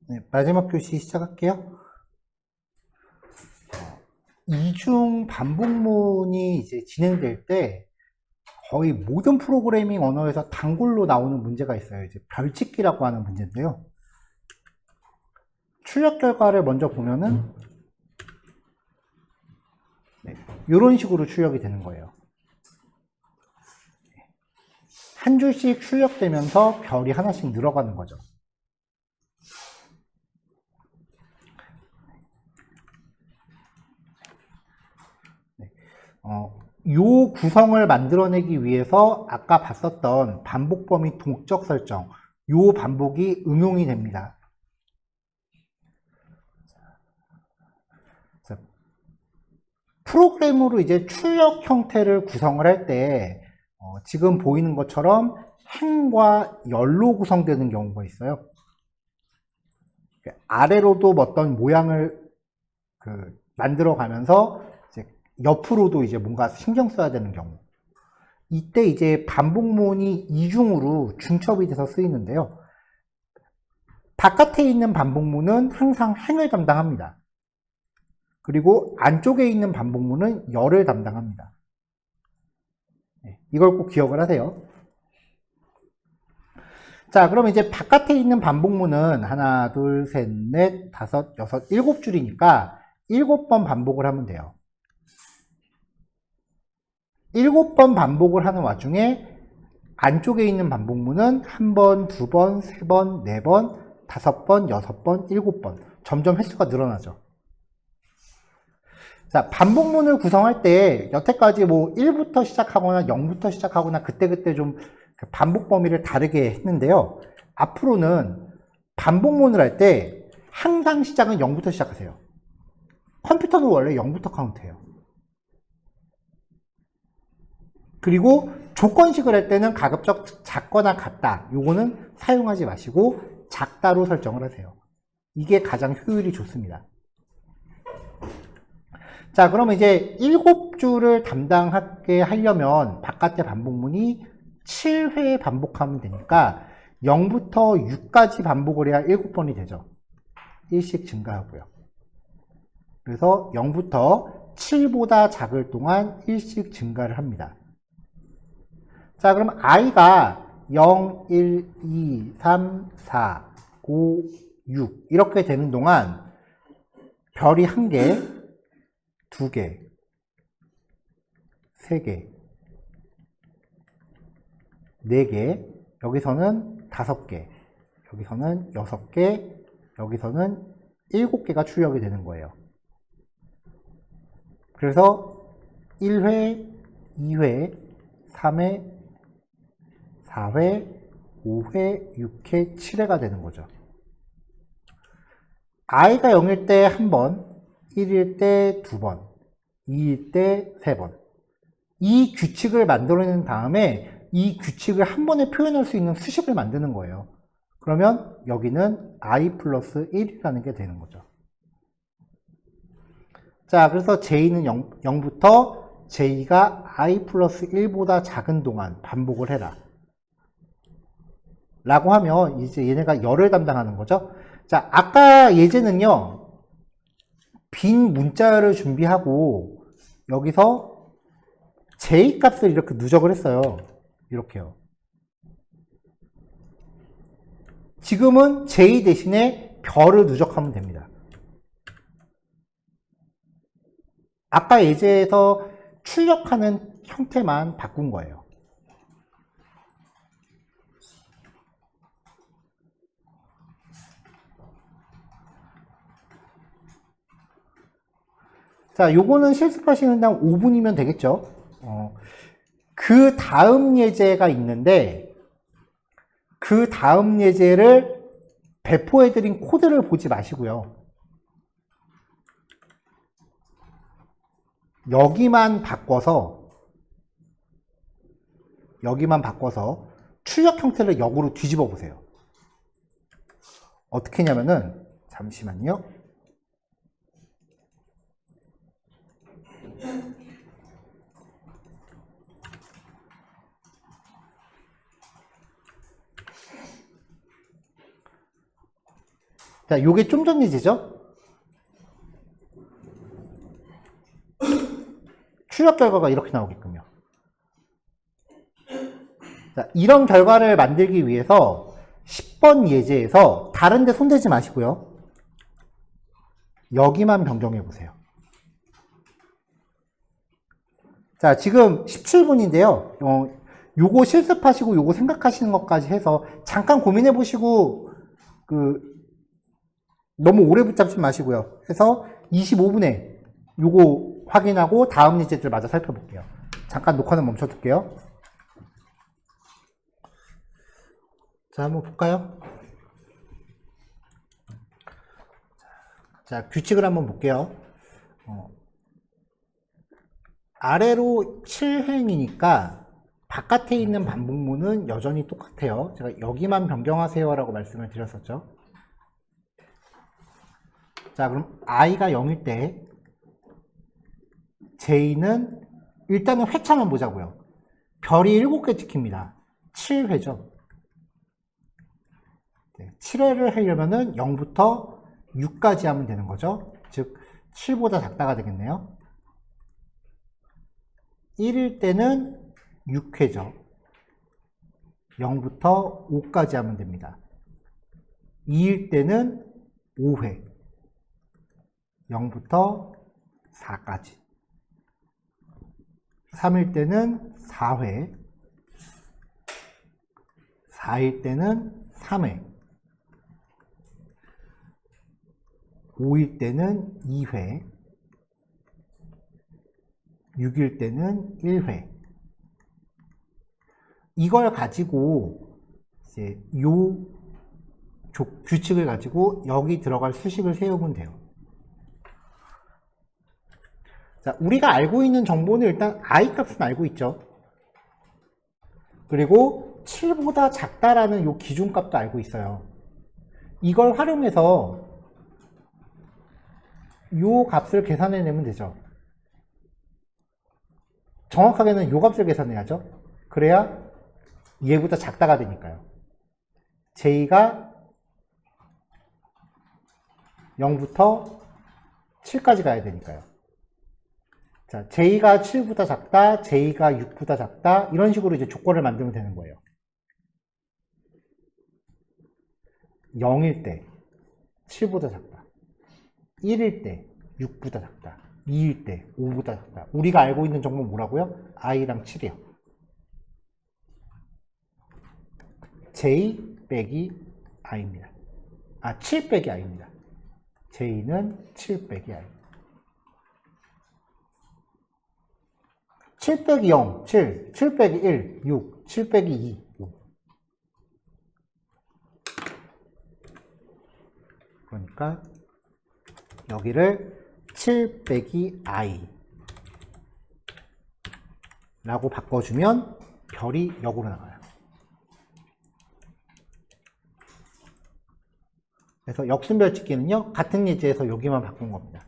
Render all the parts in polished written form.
네, 마지막 교시 시작할게요. 이중 반복문이 이제 진행될 때 거의 모든 프로그래밍 언어에서 단골로 나오는 문제가 있어요. 이제 별짓기라고 하는 문제인데요. 출력 결과를 먼저 보면은 이런 식으로 출력이 되는 거예요. 한 줄씩 출력되면서 별이 하나씩 늘어가는 거죠. 요 구성을 만들어내기 위해서 아까 봤었던 반복 범위 동적 설정, 요 반복이 응용이 됩니다. 프로그램으로 이제 출력 형태를 구성을 할 때 지금 보이는 것처럼 행과 열로 구성되는 경우가 있어요. 아래로도 어떤 모양을 만들어 가면서 이제 옆으로도 이제 뭔가 신경 써야 되는 경우. 이때 이제 반복문이 이중으로 중첩이 돼서 쓰이는데요. 바깥에 있는 반복문은 항상 행을 담당합니다. 그리고 안쪽에 있는 반복문은 열을 담당합니다. 이걸 꼭 기억을 하세요. 자, 그럼 이제 바깥에 있는 반복문은 하나, 둘, 셋, 넷, 다섯, 여섯, 일곱 줄이니까 7번 반복을 하면 돼요. 7번 반복을 하는 와중에 안쪽에 있는 반복문은 1번, 2번, 3번, 4번, 5번, 6번, 7번. 점점 횟수가 늘어나죠. 자, 반복문을 구성할 때 여태까지 뭐 1부터 시작하거나 0부터 시작하거나 그때그때 좀 반복 범위를 다르게 했는데요. 앞으로는 반복문을 할 때 항상 시작은 0부터 시작하세요. 컴퓨터는 원래 0부터 카운트해요. 그리고 조건식을 할 때는 가급적 작거나 같다. 요거는 사용하지 마시고 작다로 설정을 하세요. 이게 가장 효율이 좋습니다. 자, 그러면 이제 7줄을 담당하게 하려면 바깥의 반복문이 7회 반복하면 되니까 0부터 6까지 반복을 해야 7번이 되죠. 1씩 증가하고요. 그래서 0부터 7보다 작을 동안 1씩 증가를 합니다. 자, 그럼 i가 0, 1, 2, 3, 4, 5, 6 이렇게 되는 동안 별이 1개, 2개, 3개, 4개, 여기서는 5개, 여기서는 6개, 여기서는 7개가 출력이 되는 거예요. 그래서 1회, 2회, 3회, 4회, 5회, 6회, 7회가 되는 거죠. i가 0일 때 1번, 1일 때 2번, 2일 때 3번. 이 규칙을 만들어낸 다음에 이 규칙을 한 번에 표현할 수 있는 수식을 만드는 거예요. 그러면 여기는 i 플러스 1이라는 게 되는 거죠. 자, 그래서 j는 0부터 j가 i 플러스 1보다 작은 동안 반복을 해라. 라고 하면 이제 얘네가 열을 담당하는 거죠. 자, 아까 예제는요, 빈 문자열을 준비하고 여기서 j 값을 이렇게 누적을 했어요. 이렇게요. 지금은 j 대신에 별을 누적하면 됩니다. 아까 예제에서 출력하는 형태만 바꾼 거예요. 자, 요거는 실습하시는 한 5분이면 되겠죠. 그 다음 예제가 있는데 그 다음 예제를 배포해드린 코드를 보지 마시고요. 여기만 바꿔서 출력 형태를 역으로 뒤집어 보세요. 어떻게 하냐면은 잠시만요. 자, 요게 좀 전 예제죠? 출력 결과가 이렇게 나오게끔요. 자, 이런 결과를 만들기 위해서 10번 예제에서 다른 데 손대지 마시고요. 여기만 변경해 보세요. 자, 지금 17분인데요. 요거 실습하시고 요거 생각하시는 것까지 해서 잠깐 고민해 보시고 너무 오래 붙잡지 마시고요. 해서 25분에 요거 확인하고 다음 예제들 마저 살펴볼게요. 잠깐 녹화는 멈춰둘게요. 자, 한번 볼까요? 자, 규칙을 한번 볼게요. 아래로 7행이니까 바깥에 있는 반복문은 여전히 똑같아요. 제가 여기만 변경하세요 라고 말씀을 드렸었죠. 자, 그럼 i가 0일 때 j는 일단은 회차만 보자고요. 별이 7개 찍힙니다. 7회죠. 7회를 하려면은 0부터 6까지 하면 되는 거죠. 즉 7보다 작다가 되겠네요. 1일 때는 6회죠. 0부터 5까지 하면 됩니다. 2일 때는 5회. 0부터 4까지. 3일 때는 4회. 4일 때는 3회. 5일 때는 2회. 6일 때는 1회. 이걸 가지고 이제 요 규칙을 가지고 여기 들어갈 수식을 세우면 돼요. 자, 우리가 알고 있는 정보는 일단 i 값은 알고 있죠. 그리고 7보다 작다라는 요 기준값도 알고 있어요. 이걸 활용해서 요 값을 계산해내면 되죠. 정확하게는 요 값을 계산해야죠. 그래야 얘보다 작다가 되니까요. j가 0부터 7까지 가야 되니까요. 자, j가 7보다 작다, j가 6보다 작다, 이런 식으로 이제 조건을 만들면 되는 거예요. 0일 때 7보다 작다, 1일 때 6보다 작다, 2일 때 5보다 작다. 우리가 알고 있는 정보는 뭐라고요? i랑 7이요. j 빼기 i입니다. 7 빼기 i입니다. j는 7 빼기 i. 7 빼기 0, 7, 7 빼기 1, 6, 7 빼기 2, 5. 그러니까 여기를 7 빼기 i 라고 바꿔주면 별이 역으로 나가요. 그래서 역순별 찍기는요, 같은 예제에서 여기만 바꾼 겁니다.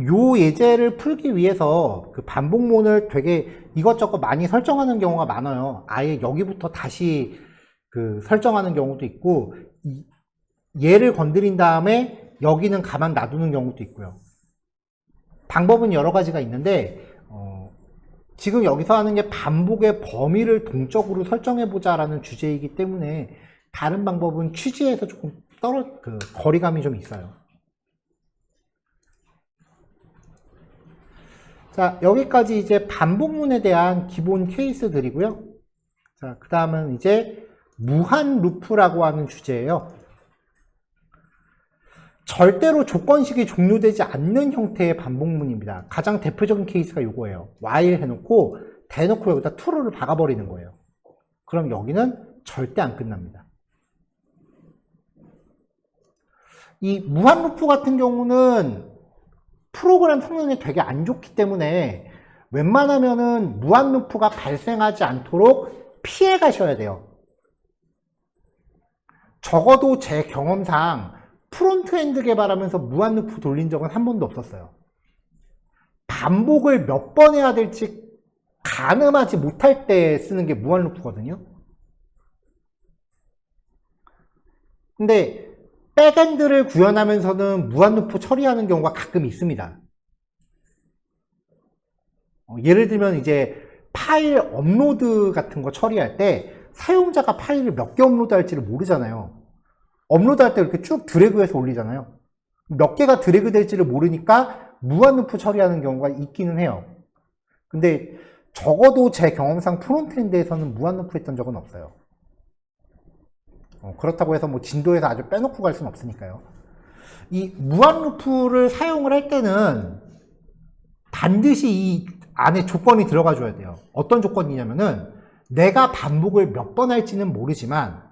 요 예제를 풀기 위해서 그 반복문을 되게 이것저것 많이 설정하는 경우가 많아요. 아예 여기부터 다시 그 설정하는 경우도 있고, 얘를 건드린 다음에 여기는 가만 놔두는 경우도 있고요. 방법은 여러 가지가 있는데, 지금 여기서 하는 게 반복의 범위를 동적으로 설정해보자 라는 주제이기 때문에 다른 방법은 취지에서 조금 거리감이 좀 있어요. 자, 여기까지 이제 반복문에 대한 기본 케이스들이고요. 자, 그 다음은 이제 무한 루프라고 하는 주제예요. 절대로 조건식이 종료되지 않는 형태의 반복문입니다. 가장 대표적인 케이스가 이거예요. while 해놓고 대놓고 여기다 true를 박아버리는 거예요. 그럼 여기는 절대 안 끝납니다. 이 무한 루프 같은 경우는 프로그램 성능이 되게 안 좋기 때문에 웬만하면은 무한 루프가 발생하지 않도록 피해 가셔야 돼요. 적어도 제 경험상 프론트엔드 개발하면서 무한 루프 돌린 적은 한 번도 없었어요. 반복을 몇 번 해야 될지 가늠하지 못할 때 쓰는 게 무한 루프거든요. 근데 백엔드를 구현하면서는 무한루프 처리하는 경우가 가끔 있습니다. 예를 들면 이제 파일 업로드 같은 거 처리할 때 사용자가 파일을 몇 개 업로드 할지를 모르잖아요. 업로드 할 때 이렇게 쭉 드래그해서 올리잖아요. 몇 개가 드래그 될지를 모르니까 무한루프 처리하는 경우가 있기는 해요. 근데 적어도 제 경험상 프론트엔드에서는 무한루프 했던 적은 없어요. 그렇다고 해서 뭐 진도에서 아주 빼놓고 갈 수는 없으니까요. 이 무한루프를 사용을 할 때는 반드시 이 안에 조건이 들어가 줘야 돼요. 어떤 조건이냐면은 내가 반복을 몇 번 할지는 모르지만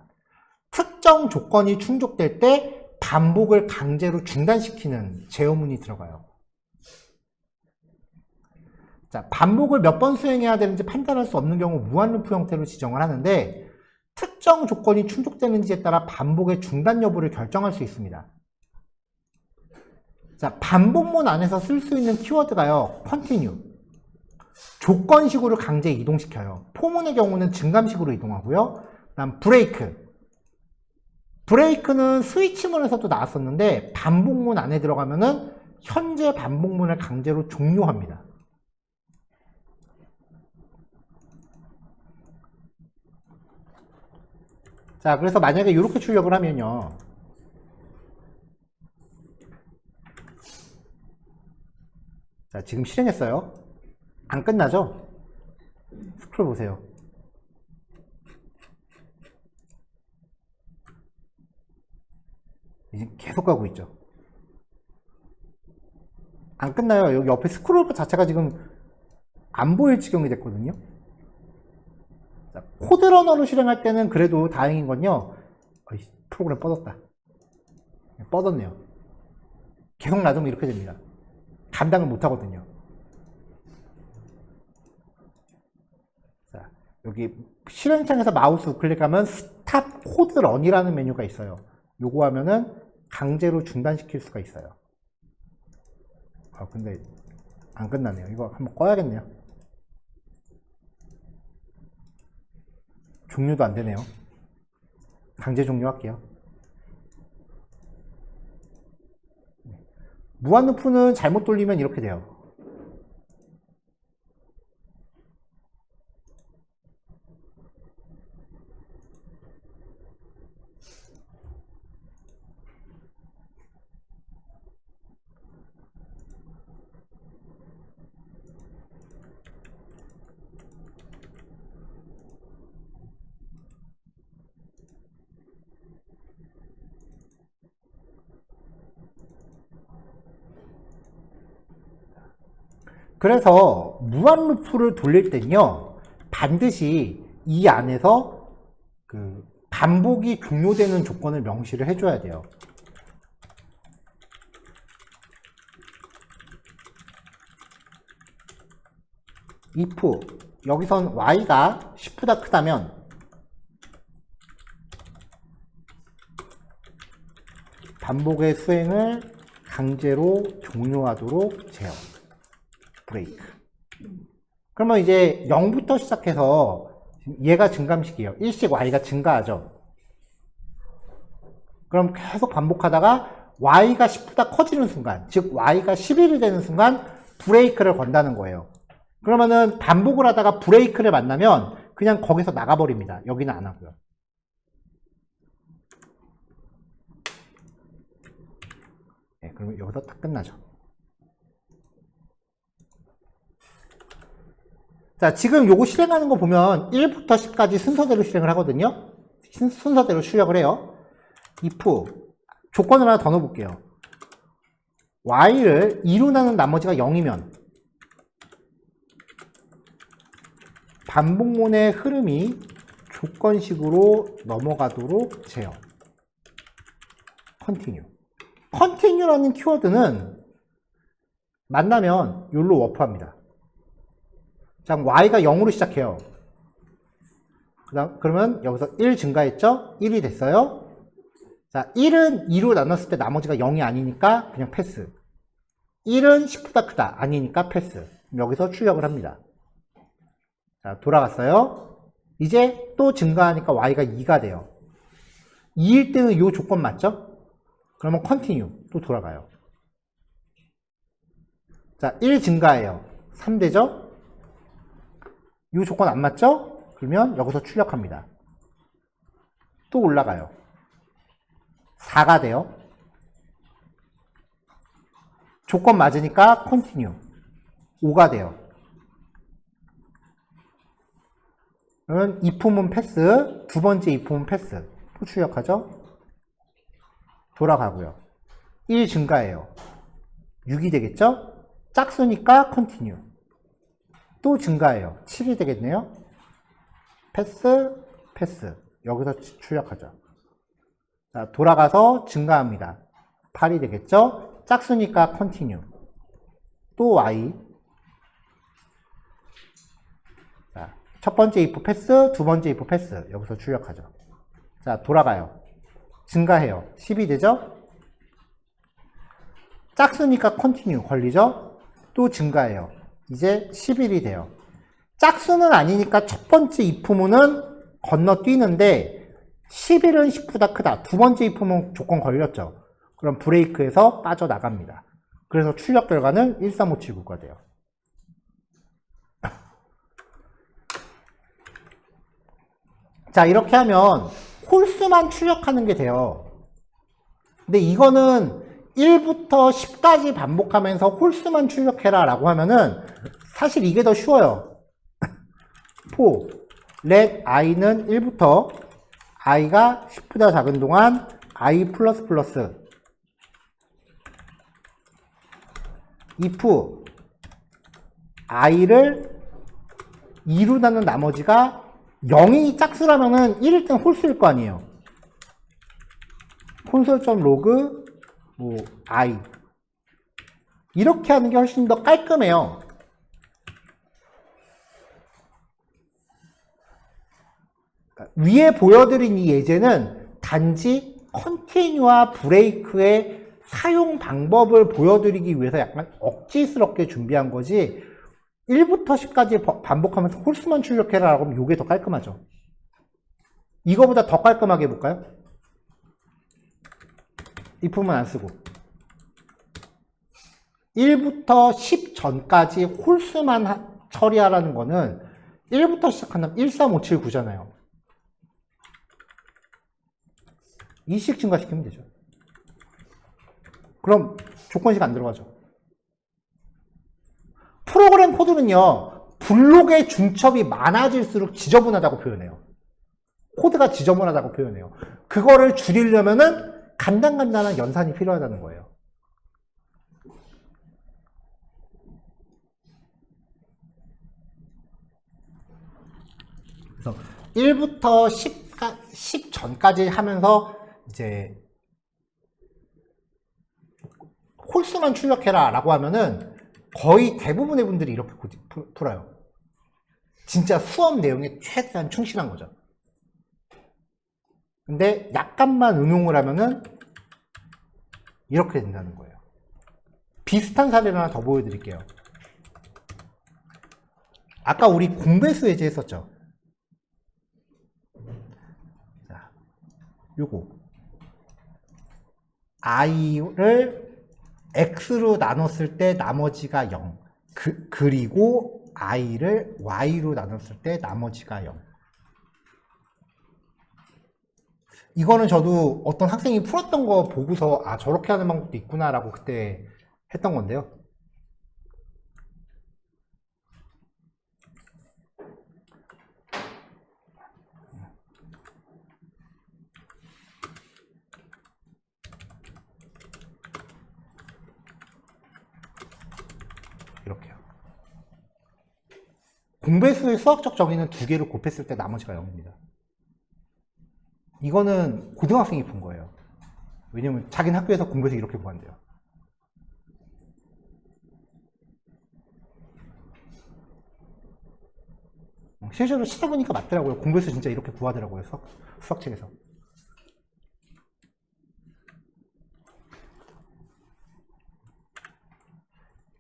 특정 조건이 충족될 때 반복을 강제로 중단시키는 제어문이 들어가요. 자, 반복을 몇 번 수행해야 되는지 판단할 수 없는 경우 무한루프 형태로 지정을 하는데 특정 조건이 충족되는지에 따라 반복의 중단 여부를 결정할 수 있습니다. 자, 반복문 안에서 쓸 수 있는 키워드가요, continue. 조건식으로 강제 이동시켜요. 포문의 경우는 증감식으로 이동하고요. 그다음 break. 브레이크는 스위치문에서도 나왔었는데 반복문 안에 들어가면은 현재 반복문을 강제로 종료합니다. 자, 그래서 만약에 이렇게 출력을 하면요. 자, 지금 실행했어요. 안 끝나죠? 스크롤 보세요. 이제 계속 가고 있죠. 안 끝나요. 여기 옆에 스크롤 자체가 지금 안 보일 지경이 됐거든요. 자, 코드러너로 실행할 때는 그래도 다행인 건요. 프로그램 뻗었다. 뻗었네요. 계속 놔두면 이렇게 됩니다. 감당을 못 하거든요. 자, 여기 실행창에서 마우스 우클릭하면 스탑 코드 런이라는 메뉴가 있어요. 요거 하면은 강제로 중단시킬 수가 있어요. 근데 안 끝나네요. 이거 한번 꺼야겠네요. 종료도 안 되네요. 강제 종료할게요. 무한루프는 잘못 돌리면 이렇게 돼요. 그래서 무한루프를 돌릴 때는요, 반드시 이 안에서 그 반복이 종료되는 조건을 명시를 해줘야 돼요. if 여기선 y가 10보다 크다면 반복의 수행을 강제로 종료하도록 제어. 브레이크. 그러면 이제 0부터 시작해서 얘가 증감식이에요. 일씩 y가 증가하죠. 그럼 계속 반복하다가 y가 10보다 커지는 순간, 즉 y가 11이 되는 순간 브레이크를 건다는 거예요. 그러면은 반복을 하다가 브레이크를 만나면 그냥 거기서 나가버립니다. 여기는 안 하고요. 네, 그러면 여기서 딱 끝나죠. 자, 지금 요거 실행하는 거 보면 1부터 10까지 순서대로 실행을 하거든요. 순서대로 출력을 해요. if 조건을 하나 더 넣어볼게요. y를 2로 나눈 나머지가 0이면 반복문의 흐름이 조건식으로 넘어가도록 제어. continue. continue라는 키워드는 만나면 요로 워프합니다. 자, y가 0으로 시작해요. 그러면 여기서 1 증가했죠? 1이 됐어요. 자, 1은 2로 나눴을 때 나머지가 0이 아니니까 그냥 패스. 1은 10보다 크다. 아니니까 패스. 여기서 출력을 합니다. 자, 돌아갔어요. 이제 또 증가하니까 y가 2가 돼요. 2일 때는 이 조건 맞죠? 그러면 컨티뉴 또 돌아가요. 자, 1 증가해요. 3 되죠? 이 조건 안 맞죠? 그러면 여기서 출력합니다. 또 올라가요. 4가 돼요. 조건 맞으니까 컨티뉴 5가 돼요. 그러면 if은 패스, 두 번째 if은 패스. 또 출력하죠? 돌아가고요. 1 증가해요. 6이 되겠죠? 짝수니까 컨티뉴. 또 증가해요. 7이 되겠네요. 패스, 패스. 여기서 출력하죠. 자, 돌아가서 증가합니다. 8이 되겠죠? 짝수니까 컨티뉴. 또 y. 자, 첫 번째 if 패스, 두 번째 if 패스. 여기서 출력하죠. 자, 돌아가요. 증가해요. 10이 되죠? 짝수니까 컨티뉴 걸리죠? 또 증가해요. 이제 11이 돼요. 짝수는 아니니까 첫 번째 if문은 건너뛰는데 11은 10보다 크다. 두 번째 if문 조건 걸렸죠. 그럼 브레이크에서 빠져나갑니다. 그래서 출력 결과는 13579가 돼요. 자, 이렇게 하면 홀수만 출력하는 게 돼요. 근데 이거는 1부터 10까지 반복하면서 홀수만 출력해라 라고 하면은 사실 이게 더 쉬워요. for let i는 1부터 i가 10보다 작은 동안 i 플러스 플러스 if i를 2로 나눈 나머지가 0이 짝수라면은 1일 땐 홀수일 거 아니에요. 콘솔.log 뭐 i 이렇게 하는 게 훨씬 더 깔끔해요. 위에 보여드린 이 예제는 단지 컨티뉴와 브레이크의 사용 방법을 보여드리기 위해서 약간 억지스럽게 준비한 거지 1부터 10까지 반복하면서 홀수만 출력해라 라고 하면 이게 더 깔끔하죠. 이거보다 더 깔끔하게 해볼까요? if만 안 쓰고 1부터 10 전까지 홀수만 처리하라는 거는 1부터 시작한다면 13579잖아요. 2씩 증가시키면 되죠. 그럼 조건식 안 들어가죠. 프로그램 코드는요, 블록의 중첩이 많아질수록 지저분하다고 표현해요. 코드가 지저분하다고 표현해요. 그거를 줄이려면은 간단한 연산이 필요하다는 거예요. 그래서 1부터 10 전까지 하면서 이제 홀수만 출력해라 라고 하면은 거의 대부분의 분들이 이렇게 풀어요. 진짜 수업 내용에 최대한 충실한 거죠. 근데 약간만 응용을 하면은 이렇게 된다는 거예요. 비슷한 사례를 하나 더 보여드릴게요. 아까 우리 공배수 예제 했었죠. 자, 요거 i를 x로 나눴을 때 나머지가 0 그리고 i를 y로 나눴을 때 나머지가 0. 이거는 저도 어떤 학생이 풀었던 거 보고서 아 저렇게 하는 방법도 있구나 라고 그때 했던 건데요. 이렇게요. 공배수의 수학적 정의는 두 개를 곱했을 때 나머지가 0입니다. 이거는 고등학생이 푼 거예요. 왜냐면 자기는 학교에서 공배수 이렇게 구한대요. 실제로 찾아보니까 맞더라고요. 공배수 진짜 이렇게 구하더라고요. 수학책에서.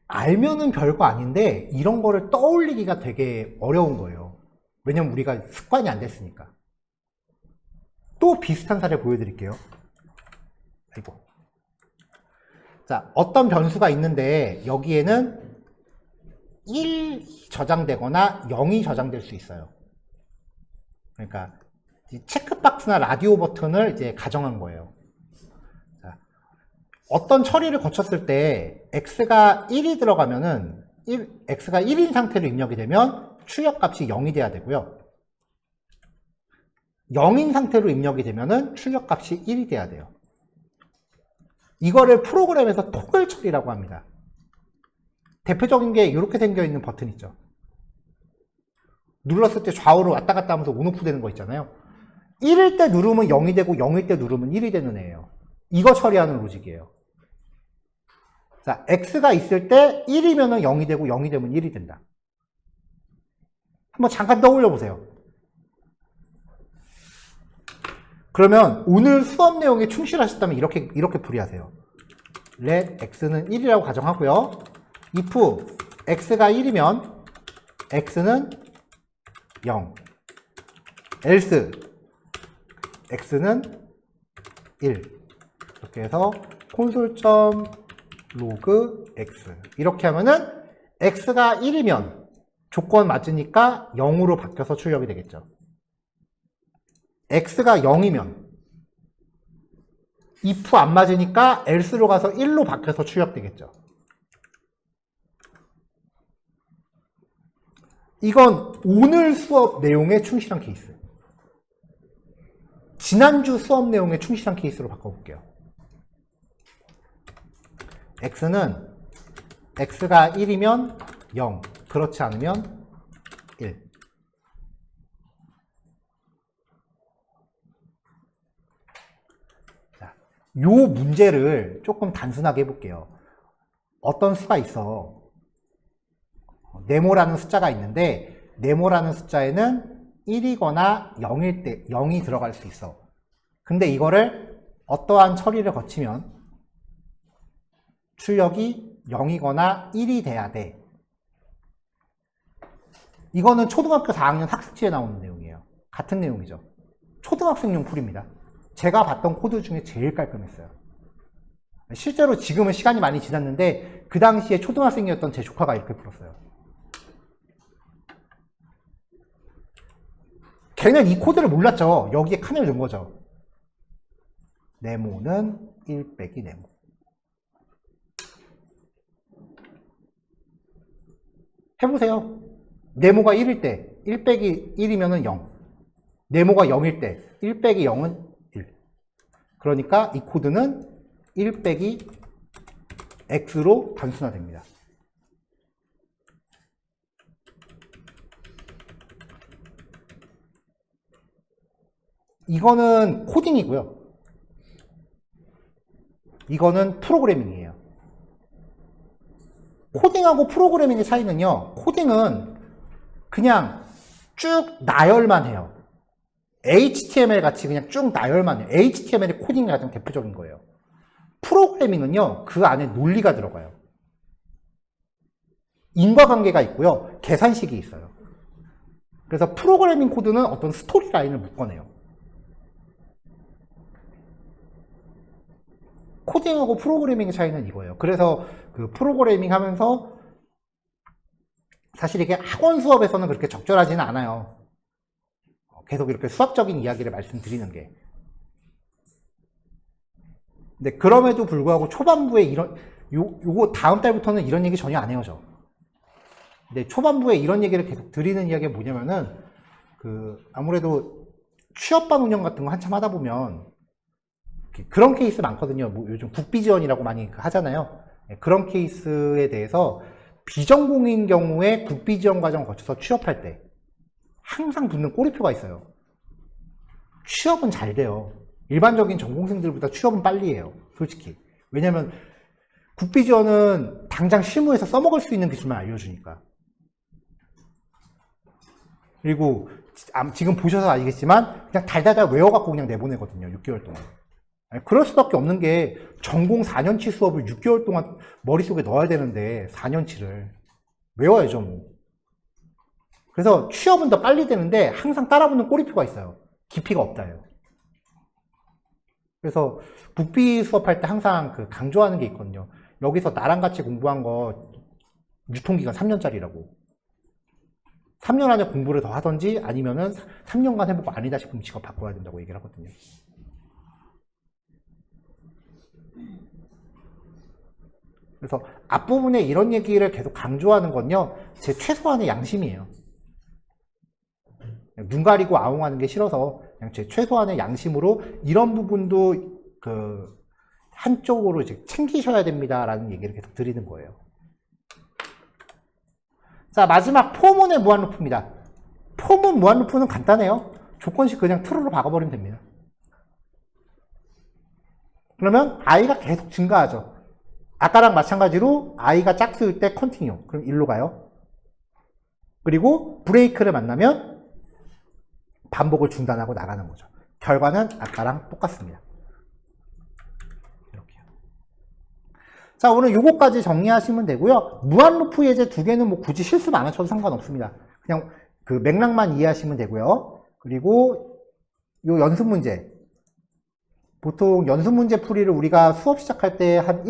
알면은 별거 아닌데 이런 거를 떠올리기가 되게 어려운 거예요. 왜냐면 우리가 습관이 안 됐으니까. 또 비슷한 사례 보여드릴게요. 아이고. 자, 어떤 변수가 있는데 여기에는 1이 저장되거나 0이 저장될 수 있어요. 그러니까 체크박스나 라디오 버튼을 이제 가정한 거예요. 자, 어떤 처리를 거쳤을 때 x가 1이 들어가면은 x가 1인 상태로 입력이 되면 출력값이 0이 돼야 되고요. 0인 상태로 입력이 되면은 출력값이 1이 돼야 돼요. 이거를 프로그램에서 토글 처리라고 합니다. 대표적인 게 이렇게 생겨 있는 버튼 있죠. 눌렀을 때 좌우로 왔다 갔다 하면서 온오프 되는 거 있잖아요. 1일 때 누르면 0이 되고 0일 때 누르면 1이 되는 애예요. 이거 처리하는 로직이에요. 자, x가 있을 때 1이면 0이 되고 0이 되면 1이 된다. 한번 잠깐 떠올려 보세요. 그러면 오늘 수업 내용에 충실하셨다면 이렇게 풀이하세요. let x는 1이라고 가정하고요. if x가 1이면 x는 0, else x는 1. 이렇게 해서 console.log x 이렇게 하면은 x가 1이면 조건 맞으니까 0으로 바뀌어서 출력이 되겠죠. x가 0이면 if 안 맞으니까 else로 가서 1로 바뀌어서 출력되겠죠. 이건 오늘 수업 내용에 충실한 케이스. 지난주 수업 내용에 충실한 케이스로 바꿔볼게요. x는 x가 1이면 0, 그렇지 않으면 1. 요 문제를 조금 단순하게 해볼게요. 어떤 수가 있어. 네모라는 숫자가 있는데 네모라는 숫자에는 1이거나 0일 때 0이 들어갈 수 있어. 근데 이거를 어떠한 처리를 거치면 출력이 0이거나 1이 돼야 돼. 이거는 초등학교 4학년 학습지에 나오는 내용이에요. 같은 내용이죠. 초등학생용 풀입니다. 제가 봤던 코드 중에 제일 깔끔했어요. 실제로 지금은 시간이 많이 지났는데 그 당시에 초등학생이었던 제 조카가 이렇게 풀었어요. 걔는 이 코드를 몰랐죠. 여기에 칸을 넣은 거죠. 네모는 1 빼기 네모. 해보세요. 네모가 1일 때 1 빼기 1이면 0. 네모가 0일 때 1 빼기 0은 1. 그러니까 이 코드는 1 빼기 x로 단순화됩니다. 이거는 코딩이고요. 이거는 프로그래밍이에요. 코딩하고 프로그래밍의 차이는요. 코딩은 그냥 쭉 나열만 해요. HTML 같이 그냥 쭉 나열만 해요. HTML이 코딩이 가장 대표적인 거예요. 프로그래밍은요. 그 안에 논리가 들어가요. 인과관계가 있고요. 계산식이 있어요. 그래서 프로그래밍 코드는 어떤 스토리 라인을 묶어내요. 코딩하고 프로그래밍의 차이는 이거예요. 그래서 그 프로그래밍 하면서 사실 이게 학원 수업에서는 그렇게 적절하지는 않아요. 계속 이렇게 수학적인 이야기를 말씀드리는 게. 근데 그럼에도 불구하고 초반부에 요거 다음 달부터는 이런 얘기 전혀 안 해요, 저. 근데 초반부에 이런 얘기를 계속 드리는 이야기가 뭐냐면은, 아무래도 취업반 운영 같은 거 한참 하다 보면, 그런 케이스 많거든요. 뭐 요즘 국비지원이라고 많이 하잖아요. 그런 케이스에 대해서 비전공인 경우에 국비지원 과정 거쳐서 취업할 때 항상 붙는 꼬리표가 있어요. 취업은 잘 돼요. 일반적인 전공생들보다 취업은 빨리 해요. 솔직히. 왜냐면 국비지원은 당장 실무에서 써먹을 수 있는 기술만 알려주니까. 그리고 지금 보셔서 아시겠지만 그냥 달달달 외워갖고 그냥 내보내거든요. 6개월 동안. 그럴 수밖에 없는 게 전공 4년치 수업을 6개월 동안 머릿속에 넣어야 되는데 4년치를 외워야죠 뭐. 그래서 취업은 더 빨리 되는데 항상 따라붙는 꼬리표가 있어요. 깊이가 없다요. 그래서 국비 수업할 때 항상 그 강조하는 게 있거든요. 여기서 나랑 같이 공부한 거 유통기간 3년짜리라고. 3년 안에 공부를 더 하던지 아니면은 3년간 해보고 아니다 싶으면 직업 바꿔야 된다고 얘기를 하거든요. 그래서 앞부분에 이런 얘기를 계속 강조하는 건요, 제 최소한의 양심이에요. 눈 가리고 아웅하는 게 싫어서 그냥 제 최소한의 양심으로 이런 부분도 그 한쪽으로 이제 챙기셔야 됩니다라는 얘기를 계속 드리는 거예요. 자, 마지막 포문의 무한루프입니다. 포문 무한루프는 간단해요. 조건식 그냥 true로 박아버리면 됩니다. 그러면 i가 계속 증가하죠. 아까랑 마찬가지로 i가 짝수일 때 continue. 그럼 1로 가요. 그리고 브레이크를 만나면 반복을 중단하고 나가는 거죠. 결과는 아까랑 똑같습니다. 이렇게요. 자, 오늘 요거까지 정리하시면 되고요. 무한루프 예제 두 개는 뭐 굳이 실수 안 하셔도 상관없습니다. 그냥 그 맥락만 이해하시면 되고요. 그리고 요 연습 문제. 보통 연습 문제 풀이를 우리가 수업 시작할 때 한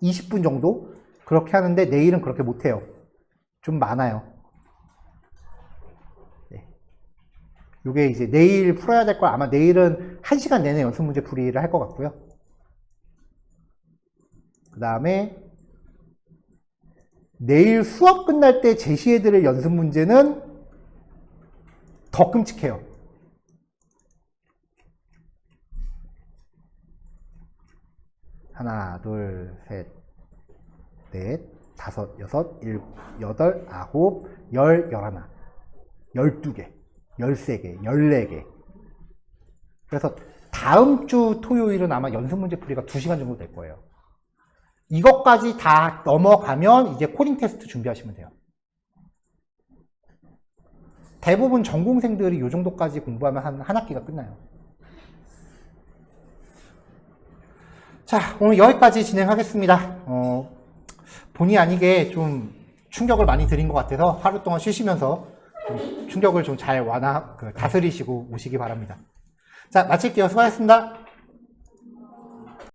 20분 정도 그렇게 하는데 내일은 그렇게 못해요. 좀 많아요. 네. 요게 이제 내일 풀어야 될 걸 아마 내일은 1시간 내내 연습 문제 풀이를 할 것 같고요. 그 다음에 내일 수업 끝날 때 제시해드릴 연습 문제는 더 끔찍해요. 하나, 둘, 셋, 넷, 다섯, 여섯, 일곱, 여덟, 아홉, 열, 열하나, 12개, 13개, 14개. 그래서 다음 주 토요일은 아마 연습 문제 풀이가 2시간 정도 될 거예요. 이것까지 다 넘어가면 이제 코딩 테스트 준비하시면 돼요. 대부분 전공생들이 이 정도까지 공부하면 한 학기가 끝나요. 자, 오늘 여기까지 진행하겠습니다. 본의 아니게 좀 충격을 많이 드린 것 같아서 하루 동안 쉬시면서 좀 충격을 좀 잘 다스리시고 오시기 바랍니다. 자, 마칠게요. 수고하셨습니다.